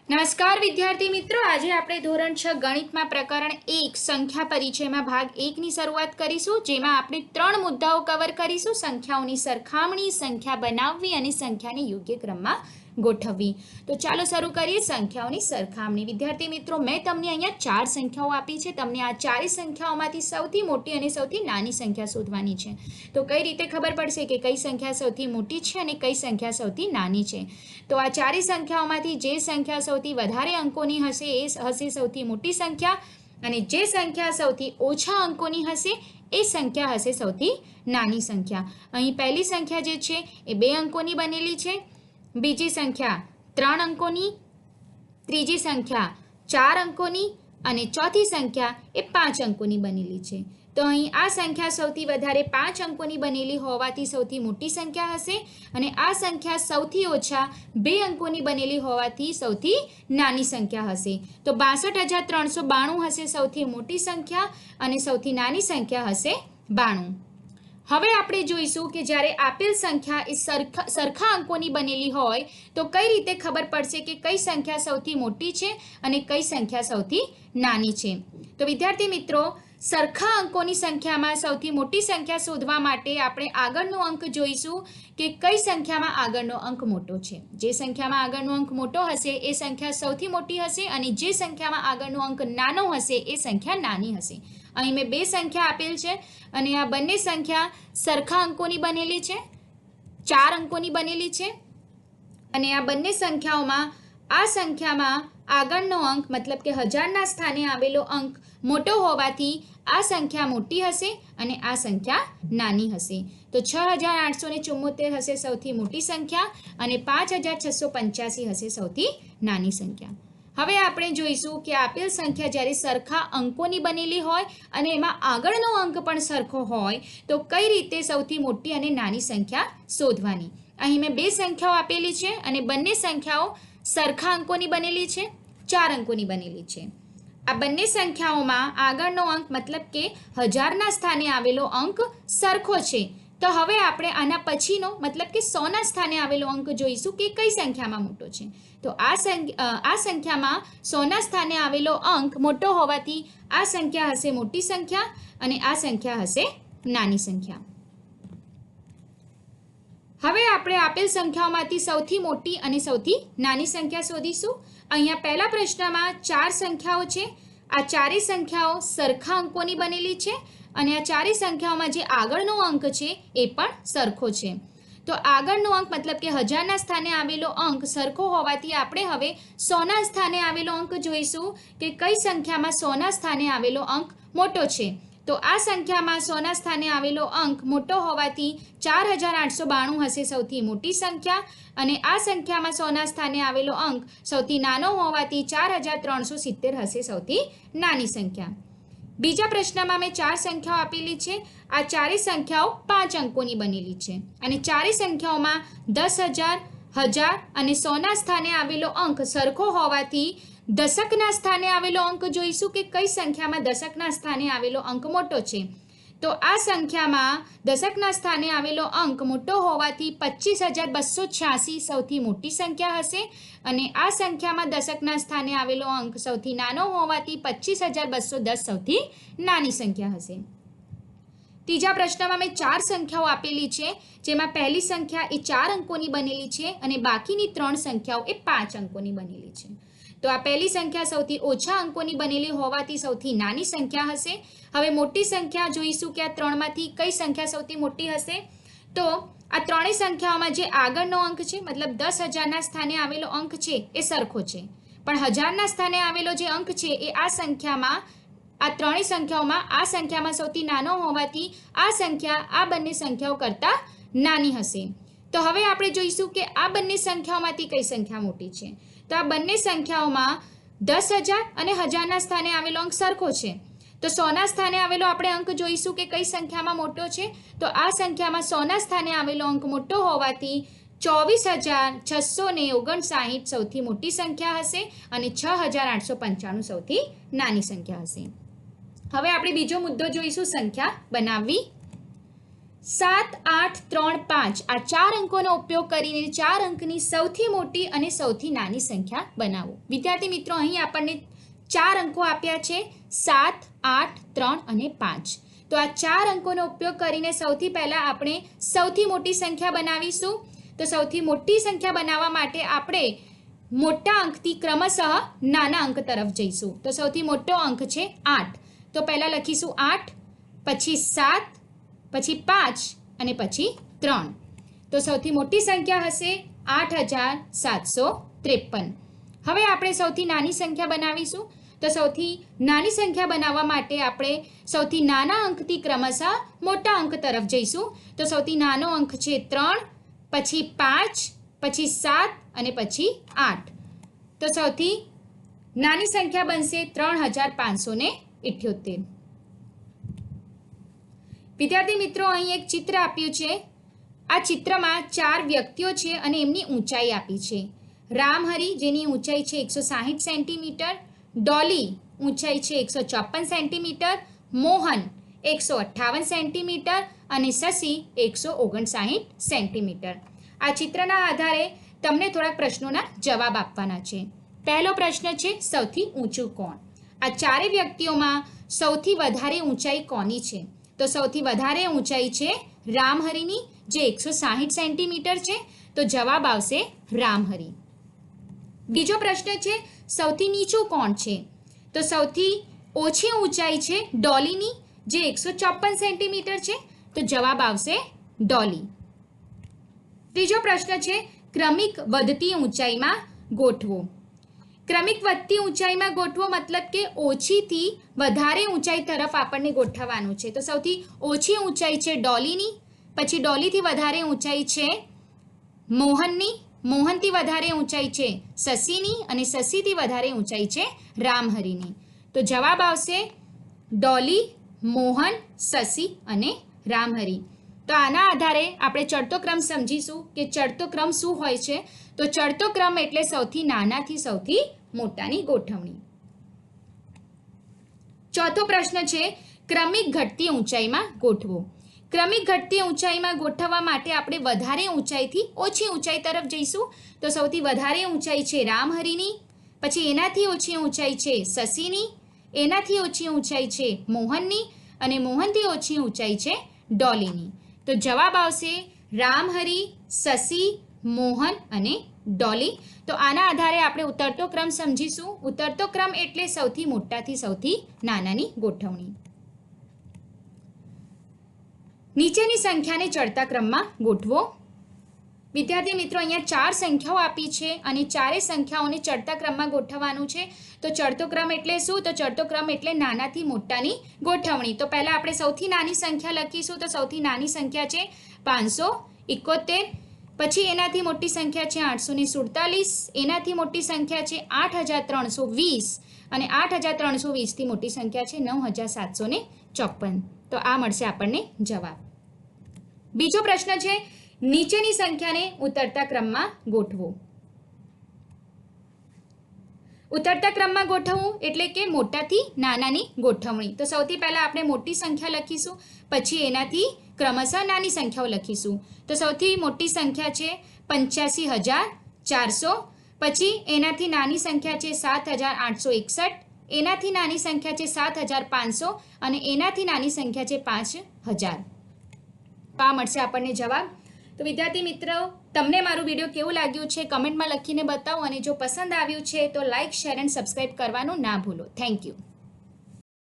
નમસ્કાર વિદ્યાર્થી મિત્રો, આજે આપણે ધોરણ 6 ગણિતમાં પ્રકરણ 1 સંખ્યા પરિચયમાં ભાગ 1 ની શરૂઆત કરીશું, જેમાં આપણે 3 મુદ્દાઓ કવર કરીશું: સંખ્યાઓની સરખામણી, સંખ્યા બનાવવી અને સંખ્યાને યોગ્ય ક્રમમાં ગોઠવવી. તો ચાલો શરૂ કરીએ સંખ્યાઓની સરખામણી. વિદ્યાર્થી મિત્રો, મેં તમને અહીંયા 4 સંખ્યાઓ આપી છે. તમને આ ચારેય સંખ્યાઓમાંથી સૌથી મોટી અને સૌથી નાની સંખ્યા શોધવાની છે. તો કઈ રીતે ખબર પડશે કે કઈ સંખ્યા સૌથી મોટી છે અને કઈ સંખ્યા સૌથી નાની છે? તો આ ચારેય સંખ્યાઓમાંથી જે સંખ્યા સૌથી વધારે અંકોની હશે એ હશે સૌથી મોટી સંખ્યા, અને જે સંખ્યા સૌથી ઓછા અંકોની હશે એ સંખ્યા હશે સૌથી નાની સંખ્યા. અહીં પહેલી સંખ્યા જે છે એ 2 અંકોની બનેલી છે, બીજી સંખ્યા 3 અંકોની, ત્રીજી સંખ્યા 4 અંકોની અને ચોથી સંખ્યા એ 5 અંકોની બનેલી છે. તો અહીં આ સંખ્યા સૌથી વધારે 5 અંકોની બનેલી હોવાથી સૌથી મોટી સંખ્યા હશે, અને આ સંખ્યા સૌથી ઓછા 2 અંકોની બનેલી હોવાથી સૌથી નાની સંખ્યા હશે. તો 62,392 હશે સૌથી મોટી સંખ્યા અને સૌથી નાની સંખ્યા હશે 92. હવે આપણે જોઈશું કે જ્યારે આપેલ સંખ્યા એ સરખા અંકોની બનેલી હોય તો કઈ રીતે ખબર પડશે કે કઈ સંખ્યા સૌથી મોટી છે અને કઈ સંખ્યા સૌથી નાની છે. તો વિદ્યાર્થી મિત્રો, સરખા અંકોની સંખ્યામાં સૌથી મોટી સંખ્યા શોધવા માટે આપણે આગળનો અંક જોઈશું કે કઈ સંખ્યામાં આગળનો અંક મોટો છે. જે સંખ્યામાં આગળનો અંક મોટો હશે એ સંખ્યા સૌથી મોટી હશે, અને જે સંખ્યામાં આગળનો અંક નાનો હશે એ સંખ્યા નાની હશે. અહીં મેં 2 સંખ્યા આપેલ છે, અને આ બંને સંખ્યા સરખા અંકોની બનેલી છે, 4 અંકોની બનેલી છે, અને આ બંને સંખ્યાઓમાં આ સંખ્યામાં આગળનો અંક મતલબ કે હજારના સ્થાને આવેલો અંક મોટો હોવાથી આ સંખ્યા મોટી હશે અને આ સંખ્યા નાની હશે. તો 6,874 હશે સૌથી મોટી સંખ્યા અને 5,685 હશે સૌથી નાની સંખ્યા. હવે આપણે જોઈશું કે આપેલ સંખ્યા જ્યારે સરખા અંકોની બનેલી હોય અને એમાં આગળનો અંક પણ સરખો હોય તો કઈ રીતે સૌથી મોટી અને નાની સંખ્યા શોધવાની. અહીં મેં 2 સંખ્યાઓ આપેલી છે અને બંને સંખ્યાઓ સરખા અંકોની બનેલી છે, 4 અંકોની બનેલી છે. આ બંને સંખ્યાઓમાં આગળનો અંક મતલબ કે હજારના સ્થાને આવેલો અંક સરખો છે. તો હવે આપણે આના પછીનો મતલબ કે 100ના સ્થાને આવેલો અંક જોઈશું કે કઈ સંખ્યામાં મોટો છે. તો આ સંખ્યામાં 100ના સ્થાને આવેલો અંક મોટો હોવાથી આ સંખ્યા હશે મોટી સંખ્યા અને આ સંખ્યા હશે નાની સંખ્યા. હવે આપણે આપેલ સંખ્યાઓમાંથી સૌથી મોટી અને સૌથી નાની સંખ્યા શોધીશું. અહીંયા પહેલા પ્રશ્નમાં 4 સંખ્યાઓ છે. આ ચારેય સંખ્યાઓ સરખા અંકોની બનેલી છે, અને આ ચારેય સંખ્યાઓમાં જે આગળનો અંક છે એ પણ સરખો છે. તો આગળનો અંક મતલબ કે હજારના સ્થાને આવેલો અંક સરખો હોવાથી આપણે હવે 100ના સ્થાને આવેલો અંક જોઈશું કે કઈ સંખ્યામાં 100ના સ્થાને આવેલો અંક મોટો છે. તો આ સંખ્યામાં 100ના સ્થાને આવેલો અંક મોટો હોવાથી 4,892 હશે સૌથી મોટી સંખ્યા, અને આ સંખ્યામાં 100ના સ્થાને આવેલો અંક સૌથી નાનો હોવાથી 4,370 હશે સૌથી નાની સંખ્યા. બીજા પ્રશ્નમાં મેં 4 સંખ્યાઓ આપેલી છે. આ ચારેય સંખ્યાઓ 5 અંકોની બનેલી છે, અને ચારેય સંખ્યાઓમાં 10,000, 1000 અને 100ના સ્થાને આવેલો અંક સરખો હોવાથી દશકના સ્થાને આવેલો અંક જોઈશું કે કઈ સંખ્યામાં દશકના સ્થાને આવેલો અંક મોટો છે. તો આ સંખ્યામાં દશકના સ્થાને આવેલો અંક મોટો હોવાથી 25,286 સૌથી મોટી સંખ્યા હશે, અને આ સંખ્યામાં દશકના સ્થાને આવેલો અંક સૌથી નાનો હોવાથી 25,210 સૌથી નાની સંખ્યા હશે. ત્રીજા પ્રશ્નમાં મેં 4 સંખ્યાઓ આપેલી છે, જેમાં પહેલી સંખ્યા એ 4 અંકોની બનેલી છે અને બાકીની 3 સંખ્યાઓ એ 5 અંકોની બનેલી છે. તો આ પહેલી સંખ્યા સૌથી ઓછા અંકોની બનેલી હોવાથી સૌથી નાની સંખ્યા હશે. હવે મોટી સંખ્યા જોઈશું કે આ 3માંથી કઈ સંખ્યા સૌથી મોટી હશે. તો આ ત્રણેય સંખ્યાઓમાં જે આગળનો અંક છે મતલબ 10,000ના સ્થાને આવેલો અંક છે એ સરખો છે, પણ 1000ના સ્થાને આવેલો જે અંક છે એ આ ત્રણેય સંખ્યાઓમાં આ સંખ્યામાં સૌથી નાનો હોવાથી આ સંખ્યા આ બંને સંખ્યાઓ કરતાં નાની હશે. તો હવે આપણે જોઈશું કે આ બંને સંખ્યાઓમાંથી કઈ સંખ્યા મોટી છે. તો આ બંને સંખ્યાઓમાં 10,000 અને 1000ના સ્થાને આવેલો અંક સરખો છે. તો 100ના સ્થાને આવેલો આપણે અંક જોઈશું કે કઈ સંખ્યામાં મોટો છે. તો આ સંખ્યામાં 100ના સ્થાને આવેલો અંક મોટો હોવાથી 24,659 સૌથી મોટી સંખ્યા હશે અને 6,895 સૌથી નાની સંખ્યા હશે. હવે આપણે બીજો મુદ્દો જોઈશું સંખ્યા બનાવવી. 7, 8, 3, 5 આ 4 અંકોનો ઉપયોગ કરીને 4 અંકની સૌથી મોટી અને સૌથી નાની સંખ્યા બનાવો. વિદ્યાર્થી મિત્રો, અહીં આપણને 4 અંકો આપ્યા છે 7, 8, 3 અને 5. તો આ 4 અંકોનો ઉપયોગ કરીને સૌથી પહેલાં આપણે સૌથી મોટી સંખ્યા બનાવીશું. તો સૌથી મોટી સંખ્યા બનાવવા માટે આપણે મોટા અંકથી ક્રમશઃ નાના અંક તરફ જઈશું. તો સૌથી મોટો અંક છે 8. તો પહેલાં લખીશું 8, પછી 7, પછી 5 અને પછી 3. તો સૌથી મોટી સંખ્યા હશે 8753. હવે આપણે સૌથી નાની સંખ્યા બનાવીશું. તો સૌથી નાની સંખ્યા બનાવવા માટે આપણે સૌથી નાના અંકથી ક્રમશઃ મોટા અંક તરફ જઈશું. તો સૌથી નાનો અંક છે 3, પછી 5, પછી 7 અને પછી 8. તો સૌથી નાની સંખ્યા બનશે 3578. વિદ્યાર્થી મિત્રો, અહીં એક ચિત્ર આપ્યું છે. આ ચિત્રમાં 4 વ્યક્તિઓ છે અને એમની ઊંચાઈ આપી છે. રામહરી, જેની ઊંચાઈ છે 160 સેન્ટીમીટર, ડોલી ઊંચાઈ છે 154 સેન્ટીમીટર, મોહન 158 સેન્ટીમીટર અને શશી 159 સેન્ટીમીટર. આ ચિત્રના આધારે તમને થોડાક પ્રશ્નોના જવાબ આપવાના છે. પહેલો પ્રશ્ન છે સૌથી ઊંચું કોણ? આ 4 વ્યક્તિઓમાં સૌથી વધારે ઊંચાઈ કોની છે? તો સૌથી વધારે ઊંચાઈ છે રામહરીની, જે 160 સેન્ટીમીટર છે. તો જવાબ આવશે રામહરી. બીજો પ્રશ્ન છે સૌથી નીચું કોણ છે? તો સૌથી ઓછી ઊંચાઈ છે ડોલીની, જે 154 સેન્ટીમીટર છે. તો જવાબ આવશે ડોલી. ત્રીજો પ્રશ્ન છે ક્રમિક વધતી ઊંચાઈમાં ગોઠવો. ક્રમિક વધતી ઊંચાઈમાં ગોઠવો મતલબ કે ઓછીથી વધારે ઊંચાઈ તરફ આપણને ગોઠવવાનું છે. તો સૌથી ઓછી ઊંચાઈ છે ડોલીની, પછી ડોલીથી વધારે ઊંચાઈ છે મોહનની, મોહનથી વધારે ઊંચાઈ છે શશીની અને શશીથી વધારે ઊંચાઈ છે રામહરીની. તો જવાબ આવશે ડોલી, મોહન, શશી અને રામહરી. તો આના આધારે આપણે ચડતો ક્રમ સમજીશું કે ચડતો ક્રમ શું હોય છે. તો ચડતો ક્રમ એટલે સૌથી નાનાથી સૌથી મોટાની ગોઠવણી. ચોથો પ્રશ્ન છે ક્રમિક ઘટતી ઊંચાઈમાં ગોઠવો. ક્રમિક ઘટતી ઊંચાઈમાં ગોઠવવા માટે આપણે વધારે ઊંચાઈથી ઓછી ઊંચાઈ તરફ જઈશું. તો સૌથી વધારે ઊંચાઈ છે રામહરીની, પછી એનાથી ઓછી ઊંચાઈ છે શશીની, એનાથી ઓછી ઊંચાઈ છે મોહનની અને મોહનથી ઓછી ઊંચાઈ છે ડોલીની. તો જવાબ આવશે રામહરી, શશી, મોહન અને ડોલી. તો આના આધારે આપણે ઉતરતો ક્રમ સમજીશું. ઉતરતો ક્રમ એટલે સૌથી મોટાથી સૌથી નાનાની ગોઠવણી. નીચેની સંખ્યાને ચડતા ક્રમમાં ગોઠવો. વિદ્યાર્થી મિત્રો, અહીંયા 4 સંખ્યાઓ આપી છે અને 4 સંખ્યાઓને ચડતા ક્રમમાં ગોઠવવાનું છે. તો ચડતો ક્રમ એટલે શું? તો ચડતો ક્રમ એટલે નાનાથી મોટાની ગોઠવણી. તો પહેલાં આપણે સૌથી નાની સંખ્યા લખીશું. તો સૌથી નાની સંખ્યા છે 571, પછી એનાથી મોટી સંખ્યા છે 847, એનાથી મોટી સંખ્યા છે 8320 અને 8320થી મોટી સંખ્યા છે 9754. તો આ મળશે આપણને જવાબ. બીજો પ્રશ્ન છે નીચેની સંખ્યાને ઉતરતા ક્રમમાં ગોઠવો. ઉતરતા ક્રમમાં ગોઠવવું એટલે કે મોટાથી નાનાની ગોઠવણી. તો સૌથી પહેલાં આપણે મોટી સંખ્યા લખીશું, પછી એનાથી ક્રમશઃ નાની સંખ્યાઓ લખીશું. તો સૌથી મોટી સંખ્યા છે 85400, પછી એનાથી નાની સંખ્યા છે 7861, એનાથી નાની સંખ્યા છે 7500 અને એનાથી નાની સંખ્યા છે 5000. આ મળશે આપણને જવાબ. તો વિદ્યાર્થી મિત્રો, તમને મારું વિડીયો કેવું લાગ્યું છે કમેન્ટમાં લખીને બતાવો અને જો પસંદ આવ્યું છે તો લાઇક, શેર એન્ડ સબસ્ક્રાઈબ કરવાનું ના ભૂલો. Thank you.